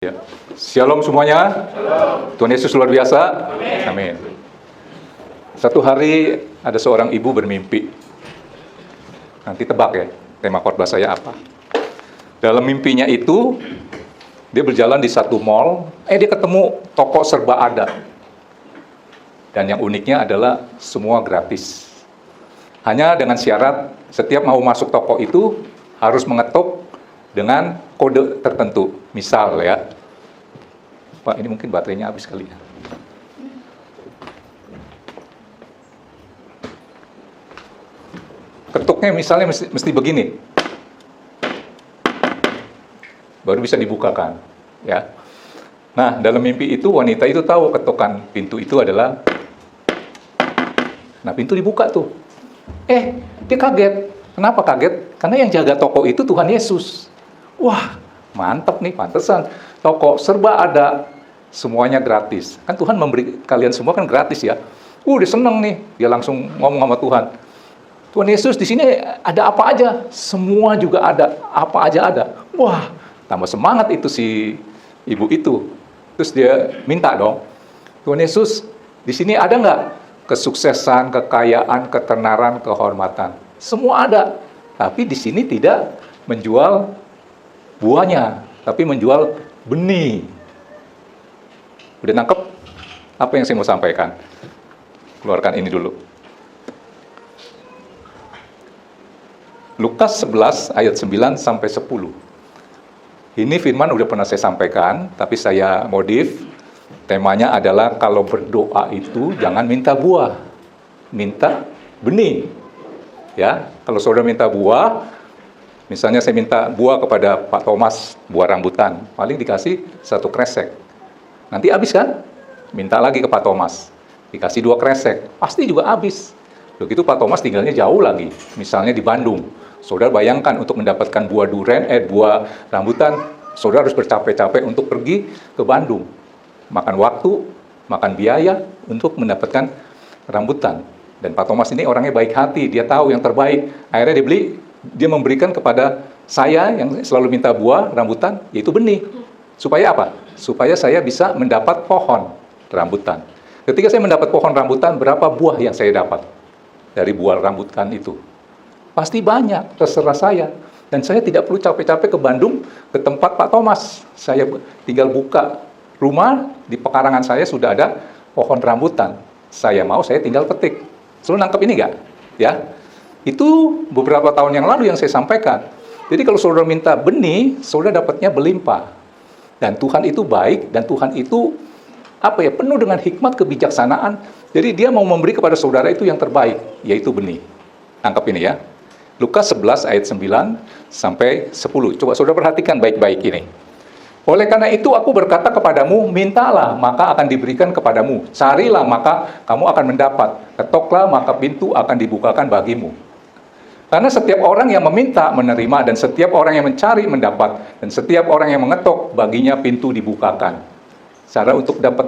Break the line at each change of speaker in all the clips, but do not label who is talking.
Ya. Shalom semuanya. Shalom. Tuhan Yesus luar biasa. Amin. Satu hari ada seorang ibu bermimpi. Nanti tebak ya, tema khotbah saya apa. Dalam mimpinya itu, dia berjalan di satu mall, dia ketemu toko serba ada. Dan yang uniknya adalah semua gratis. Hanya dengan syarat, setiap mau masuk toko itu harus mengetuk dengan kode tertentu. Misal ya, Pak, ini mungkin baterainya habis kali ya. Ketuknya misalnya mesti begini, baru bisa dibukakan. Ya. Nah, dalam mimpi itu wanita itu tahu ketukan pintu itu adalah, nah pintu dibuka tuh. Dia kaget. Kenapa kaget? Karena yang jaga toko itu Tuhan Yesus. Wah, mantap nih, pantesan. Toko serba ada, semuanya gratis. Kan Tuhan memberi kalian semua kan gratis ya. Dia seneng nih, dia langsung ngomong sama Tuhan. Tuhan Yesus, di sini ada apa aja? Semua juga ada, apa aja ada. Wah, tambah semangat itu si ibu itu. Terus dia minta dong, Tuhan Yesus, di sini ada nggak kesuksesan, kekayaan, ketenaran, kehormatan? Semua ada, tapi di sini tidak menjual buahnya, tapi menjual benih. Udah nangkep apa yang saya mau sampaikan? Keluarkan ini dulu. Lukas 11 ayat 9 sampai 10. Ini firman udah pernah saya sampaikan, tapi saya modif. Temanya adalah kalau berdoa itu jangan minta buah, minta benih. Ya, kalau saudara minta buah, misalnya saya minta buah kepada Pak Thomas, buah rambutan, paling dikasih 1 kresek. Nanti habis kan? Minta lagi ke Pak Thomas, dikasih 2 kresek, pasti juga habis. Begitu Pak Thomas tinggalnya jauh lagi, misalnya di Bandung. Saudara bayangkan untuk mendapatkan buah durian, buah rambutan, saudara harus bercapek-capek untuk pergi ke Bandung. Makan waktu, makan biaya untuk mendapatkan rambutan. Dan Pak Thomas ini orangnya baik hati, dia tahu yang terbaik. Akhirnya dia memberikan kepada saya yang selalu minta buah rambutan, yaitu benih. Supaya apa? Supaya saya bisa mendapat pohon rambutan. Ketika saya mendapat pohon rambutan, berapa buah yang saya dapat dari buah rambutan itu? Pasti banyak, terserah saya. Dan saya tidak perlu capek-capek ke Bandung, ke tempat Pak Thomas. Saya tinggal buka rumah, di pekarangan saya sudah ada pohon rambutan. Saya mau, saya tinggal petik. Selalu nangkep ini nggak? Ya, itu beberapa tahun yang lalu yang saya sampaikan. Jadi kalau saudara minta benih, saudara dapatnya berlimpah. Dan Tuhan itu baik, dan Tuhan itu penuh dengan hikmat kebijaksanaan. Jadi dia mau memberi kepada saudara itu yang terbaik, yaitu benih. Tangkap ini ya. Lukas 11 ayat 9 sampai 10. Coba saudara perhatikan baik-baik ini. Oleh karena itu aku berkata kepadamu, mintalah maka akan diberikan kepadamu. Carilah maka kamu akan mendapat. Ketoklah maka pintu akan dibukakan bagimu. Karena setiap orang yang meminta menerima, dan setiap orang yang mencari mendapat, dan setiap orang yang mengetok baginya pintu dibukakan. Cara untuk dapat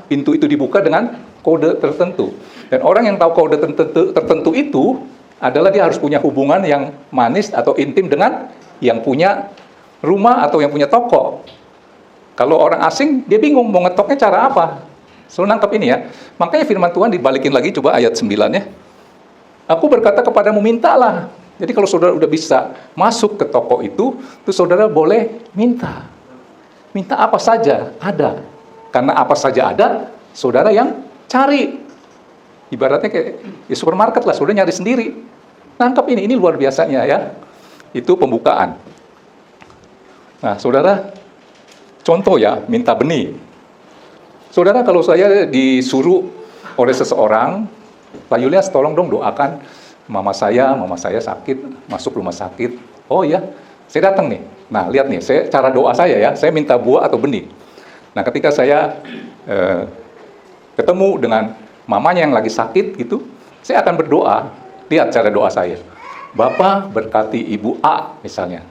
pintu itu dibuka dengan kode tertentu. Dan orang yang tahu kode tertentu itu adalah dia harus punya hubungan yang manis atau intim dengan yang punya rumah atau yang punya toko. Kalau orang asing dia bingung mau ngetoknya cara apa. Selalu nangkep ini ya. Makanya firman Tuhan dibalikin lagi, coba ayat 9 ya. Aku berkata kepadamu, mintalah. Jadi kalau saudara udah bisa masuk ke toko itu, terus saudara boleh minta. Minta apa saja, ada. Karena apa saja ada, saudara yang cari. Ibaratnya kayak di supermarket lah, saudara nyari sendiri. Nangkep ini luar biasanya ya. Itu pembukaan. Nah, saudara, contoh ya, minta benih. Saudara, kalau saya disuruh oleh seseorang, Pak Yulias, tolong dong doakan mama saya sakit, masuk rumah sakit. Oh iya, saya datang nih. Nah, lihat nih, cara doa saya ya, saya minta buah atau benih. Nah, ketika saya ketemu dengan mamanya yang lagi sakit gitu, saya akan berdoa. Lihat cara doa saya. Bapa berkati Ibu A misalnya.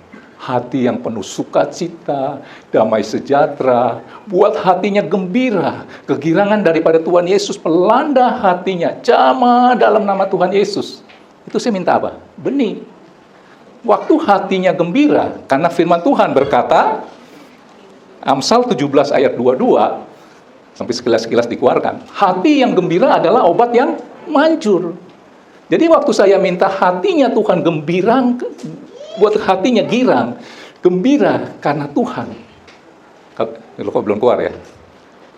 Hati yang penuh sukacita, damai sejahtera, buat hatinya gembira, kegirangan daripada Tuhan Yesus melanda hatinya, jamah dalam nama Tuhan Yesus. Itu saya minta apa? Benih. Waktu hatinya gembira, karena firman Tuhan berkata, Amsal 17 ayat 22, sampai sekilas-sekilas dikeluarkan, hati yang gembira adalah obat yang manjur. Jadi waktu saya minta hatinya Tuhan gembirang, buat hatinya girang, gembira karena Tuhan. Kok belum keluar ya?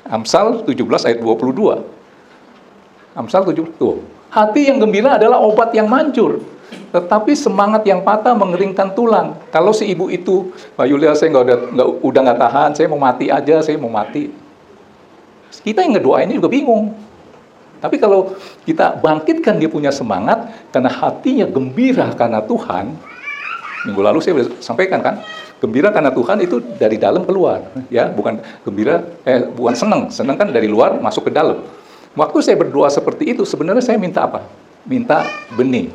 Amsal 17 ayat 22. Amsal 17, tuh. Hati yang gembira adalah obat yang manjur, tetapi semangat yang patah mengeringkan tulang. Kalau si ibu itu, Mbak Yulia, saya udah nggak tahan, saya mau mati aja, saya mau mati. Kita yang ngedoainnya juga bingung. Tapi kalau kita bangkitkan dia punya semangat, karena hatinya gembira karena Tuhan. Minggu lalu saya sudah sampaikan kan, gembira karena Tuhan itu dari dalam keluar, ya, bukan bukan senang kan dari luar masuk ke dalam. Waktu saya berdoa seperti itu, sebenarnya saya minta apa? Minta benih.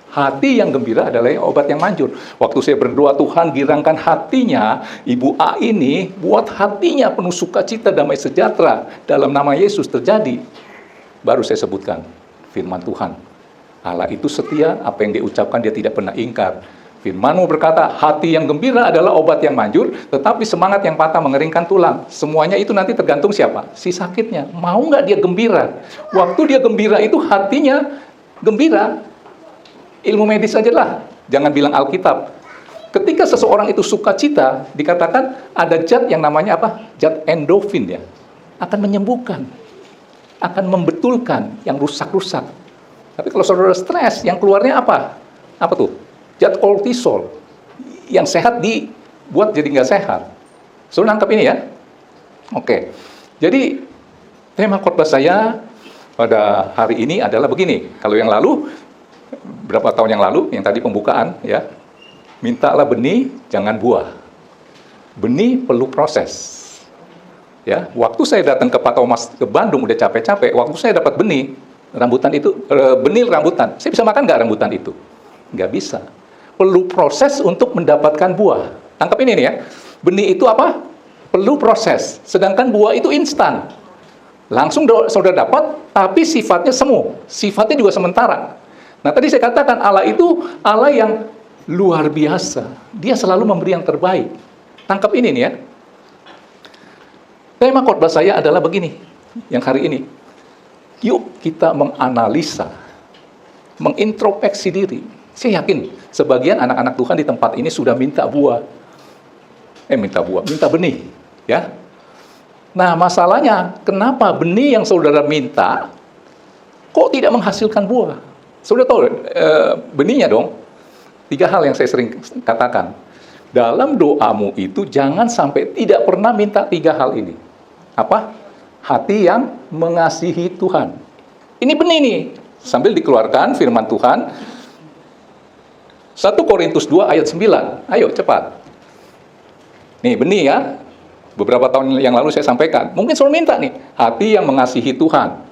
Hati yang gembira adalah obat yang manjur. Waktu saya berdoa, Tuhan girangkan hatinya Ibu A ini, buat hatinya penuh sukacita, damai sejahtera dalam nama Yesus terjadi. Baru saya sebutkan firman Tuhan. Allah itu setia, apa yang dia ucapkan dia tidak pernah ingkar. Firman-Mu berkata, hati yang gembira adalah obat yang manjur, tetapi semangat yang patah mengeringkan tulang. Semuanya itu nanti tergantung siapa? Si sakitnya. Mau nggak dia gembira? Waktu dia gembira itu hatinya gembira. Ilmu medis saja lah, jangan bilang Alkitab. Ketika seseorang itu sukacita, dikatakan ada zat yang namanya apa? Zat endorfin ya. Akan menyembuhkan, akan membetulkan yang rusak-rusak. Tapi kalau saudara stres, yang keluarnya apa? Apa tuh? Zat kortisol. Yang sehat dibuat jadi nggak sehat. Saudara nangkep ini ya? Oke. Jadi, tema khotbah saya pada hari ini adalah begini. Kalau yang lalu, berapa tahun yang lalu, yang tadi pembukaan, ya, mintalah benih, jangan buah. Benih perlu proses. Ya, waktu saya datang ke Pak Thomas ke Bandung udah capek-capek, waktu saya dapat benih rambutan itu, benih rambutan, saya bisa makan nggak rambutan itu? Nggak bisa. Perlu proses untuk mendapatkan buah. Tangkap ini nih ya, benih itu apa? Perlu proses. Sedangkan buah itu instan. Langsung saudara dapat, tapi sifatnya semu. Sifatnya juga sementara. Nah, tadi saya katakan Allah itu Allah yang luar biasa. Dia selalu memberi yang terbaik. Tangkap ini nih ya. Tema khotbah saya adalah begini, yang hari ini. Yuk kita menganalisa, mengintrospeksi diri. Saya yakin sebagian anak-anak Tuhan di tempat ini sudah minta buah. Minta benih, ya. Nah, masalahnya kenapa benih yang saudara minta kok tidak menghasilkan buah? Saudara tahu benihnya dong. 3 hal yang saya sering katakan. Dalam doamu itu jangan sampai tidak pernah minta 3 hal ini. Apa? Hati yang mengasihi Tuhan. Ini benih nih. Sambil dikeluarkan firman Tuhan. 1 Korintus 2 ayat 9. Ayo cepat. Nih benih ya. Beberapa tahun yang lalu saya sampaikan. Mungkin saudara minta nih. Hati yang mengasihi Tuhan.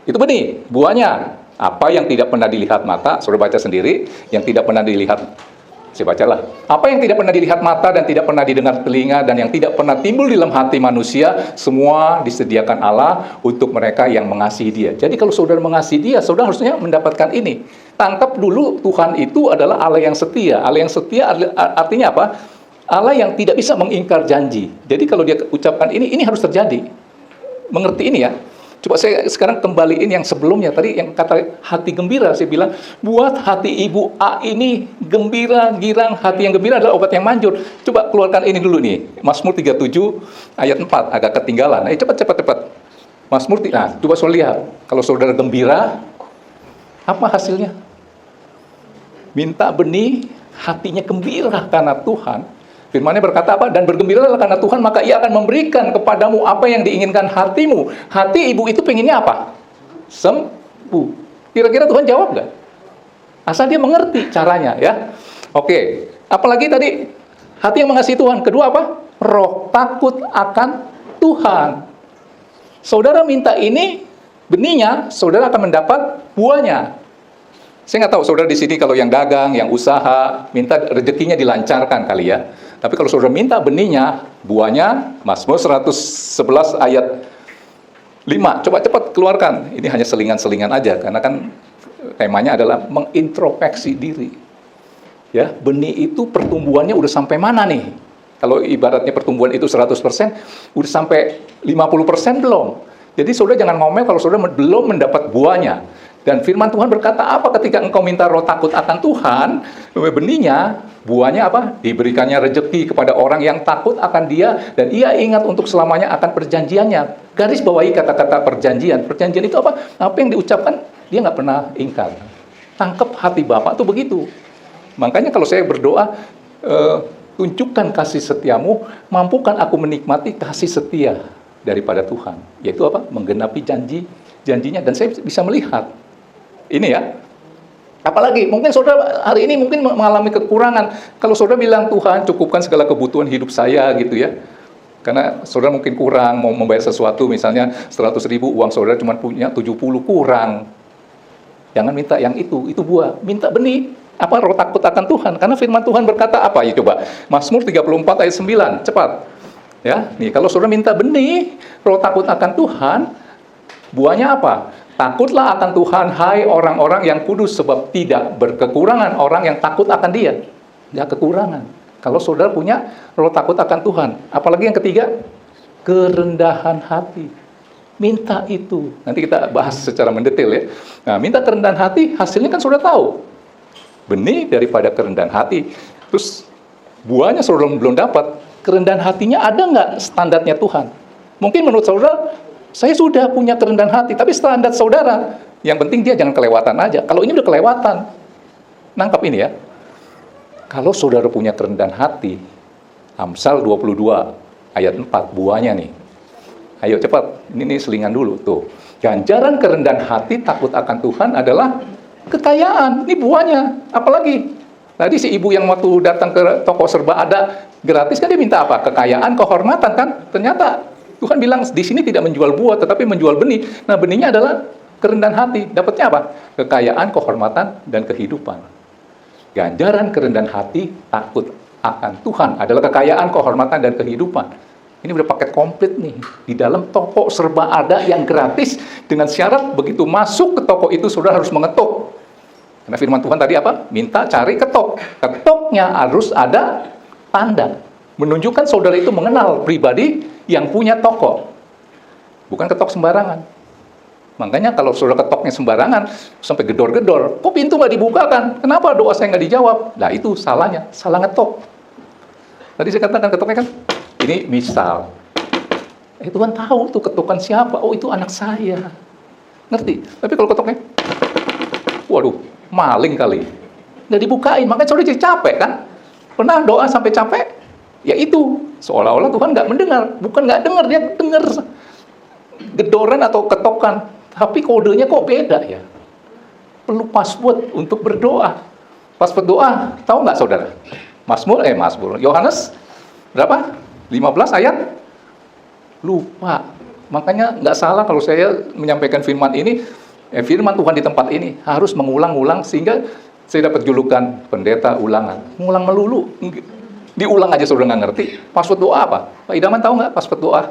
Itu benih. Buahnya. Apa yang tidak pernah dilihat mata. Saudara baca sendiri. Yang tidak pernah dilihat. Saya bacalah. Apa yang tidak pernah dilihat mata dan tidak pernah didengar telinga dan yang tidak pernah timbul di dalam hati manusia, semua disediakan Allah untuk mereka yang mengasihi Dia. Jadi kalau saudara mengasihi Dia, saudara harusnya mendapatkan ini. Tangkap dulu Tuhan itu adalah Allah yang setia. Allah yang setia artinya apa? Allah yang tidak bisa mengingkar janji. Jadi kalau Dia ucapkan ini harus terjadi. Mengerti ini ya? Coba saya sekarang kembaliin yang sebelumnya. Tadi yang kata hati gembira, saya bilang, buat hati Ibu A ini gembira, girang. Hati yang gembira adalah obat yang manjur. Coba keluarkan ini dulu nih. Mazmur 37 ayat 4, agak ketinggalan. Cepat. Mazmur, nah, coba saudara lihat. Kalau saudara gembira, apa hasilnya? Minta benih, hatinya gembira karena Tuhan. Firman-Nya berkata apa? Dan bergembiralah karena Tuhan, maka Ia akan memberikan kepadamu apa yang diinginkan hatimu. Hati ibu itu pengennya apa? Sembuh. Kira-kira Tuhan jawab nggak? Asal dia mengerti caranya, ya. Oke. Apalagi tadi, hati yang mengasihi Tuhan. Kedua apa? Roh takut akan Tuhan. Saudara minta ini, benihnya, saudara akan mendapat buahnya. Saya nggak tahu saudara di sini kalau yang dagang, yang usaha, minta rezekinya dilancarkan kali ya. Tapi kalau saudara minta benihnya, buahnya, Mazmur 111 ayat 5. Coba cepat keluarkan. Ini hanya selingan-selingan aja, karena kan temanya adalah mengintrospeksi diri. Ya, benih itu pertumbuhannya udah sampai mana nih? Kalau ibaratnya pertumbuhan itu 100%, udah sampai 50% belum. Jadi saudara jangan ngomel kalau saudara belum mendapat buahnya. Dan firman Tuhan berkata apa ketika engkau minta roh takut akan Tuhan, benihnya, buahnya apa? Diberikannya rezeki kepada orang yang takut akan Dia, dan ia ingat untuk selamanya akan perjanjiannya. Garis bawahi kata-kata perjanjian. Perjanjian itu apa? Apa yang diucapkan, dia nggak pernah ingkar. Tangkap hati Bapak tuh begitu. Makanya kalau saya berdoa, tunjukkan kasih setiamu, mampukan aku menikmati kasih setia daripada Tuhan. Yaitu apa? Menggenapi janjinya, dan saya bisa melihat. Ini ya. Apalagi, mungkin saudara hari ini mungkin mengalami kekurangan. Kalau saudara bilang, Tuhan cukupkan segala kebutuhan hidup saya gitu ya. Karena saudara mungkin kurang, mau membayar sesuatu, misalnya 100.000, uang saudara cuma punya 70, kurang. Jangan minta yang itu buah. Minta benih. Apa? Roh takut akan Tuhan. Karena firman Tuhan berkata apa? Ya coba. Mazmur 34 ayat 9. Cepat. Ya, nih kalau saudara minta benih, roh takut akan Tuhan, buahnya apa? Takutlah akan Tuhan, hai orang-orang yang kudus, sebab tidak berkekurangan orang yang takut akan Dia. Tidak kekurangan. Kalau saudara punya roh takut akan Tuhan. Apalagi yang ketiga, kerendahan hati. Minta itu. Nanti kita bahas secara mendetail ya. Nah, minta kerendahan hati, hasilnya kan saudara tahu. Benih daripada kerendahan hati. Terus buahnya saudara belum dapat. Kerendahan hatinya ada nggak standarnya Tuhan? Mungkin menurut saudara, saya sudah punya kerendahan hati, tapi standar saudara, yang penting dia jangan kelewatan aja. Kalau ini udah kelewatan, nangkap ini ya. Kalau saudara punya kerendahan hati, Amsal 22 ayat 4 buahnya nih. Ayo cepat, ini selingan dulu tuh. Ganjaran kerendahan hati takut akan Tuhan adalah kekayaan. Ini buahnya. Apalagi tadi si ibu yang waktu datang ke toko serba ada gratis kan, dia minta apa? Kekayaan, kehormatan kan? Ternyata Tuhan bilang di sini tidak menjual buah tetapi menjual benih. Nah, benihnya adalah kerendahan hati. Dapatnya apa? Kekayaan, kehormatan, dan kehidupan. Ganjaran kerendahan hati takut akan Tuhan adalah kekayaan, kehormatan, dan kehidupan. Ini udah paket komplit nih. Di dalam toko serba ada yang gratis dengan syarat begitu masuk ke toko itu saudara harus mengetuk. Karena firman Tuhan tadi apa? Minta, cari, ketok. Ketoknya harus ada tanda. Menunjukkan saudara itu mengenal pribadi yang punya toko. Bukan ketok sembarangan. Makanya kalau saudara ketoknya sembarangan, sampai gedor-gedor, kok pintu nggak dibukakan? Kenapa doa saya nggak dijawab? Nah itu salahnya, salah ngetok. Tadi saya katakan ketoknya kan, ini misal. Tuhan tahu tuh ketukan siapa. Oh itu anak saya. Ngerti? Tapi kalau ketoknya, waduh, maling kali. Nggak dibukain, makanya saudara jadi capek kan? Pernah doa sampai capek? Ya itu, seolah-olah Tuhan nggak mendengar. Bukan nggak dengar, dia dengar gedoran atau ketokan. Tapi kodenya kok beda ya? Perlu password untuk berdoa. Password doa, tahu nggak saudara? Mazmur, Yohanes berapa? 15 ayat? Lupa. Makanya nggak salah kalau saya menyampaikan firman ini, firman Tuhan di tempat ini harus mengulang-ulang sehingga saya dapat julukan pendeta ulangan. Ngulang melulu. Diulang aja saudara nggak ngerti. Password doa apa? Pak Idaman tahu nggak password doa?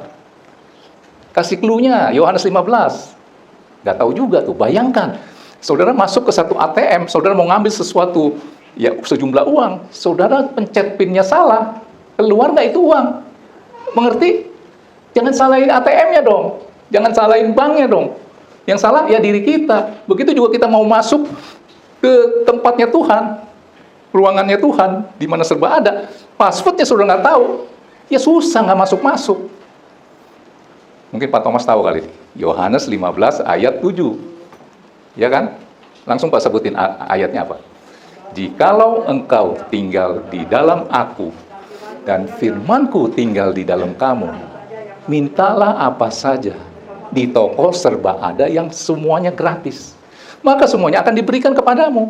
Kasih clue-nya, Yohanes 15. Nggak tahu juga tuh, bayangkan. Saudara masuk ke satu ATM, saudara mau ngambil sesuatu, ya sejumlah uang. Saudara pencet PIN-nya salah, keluar nggak itu uang? Mengerti? Jangan salahin ATM-nya dong. Jangan salahin banknya dong. Yang salah ya diri kita. Begitu juga kita mau masuk ke tempatnya Tuhan, ruangannya Tuhan, di mana serba ada. Passwordnya saudara nggak tahu, ya susah nggak masuk-masuk. Mungkin Pak Thomas tahu kali. Yohanes 15 ayat 7. Ya kan? Langsung Pak sebutin ayatnya apa. Jikalau engkau tinggal di dalam aku, dan firmanku tinggal di dalam kamu, mintalah apa saja. Di toko serba ada yang semuanya gratis. Maka semuanya akan diberikan kepadamu.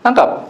Tangkap.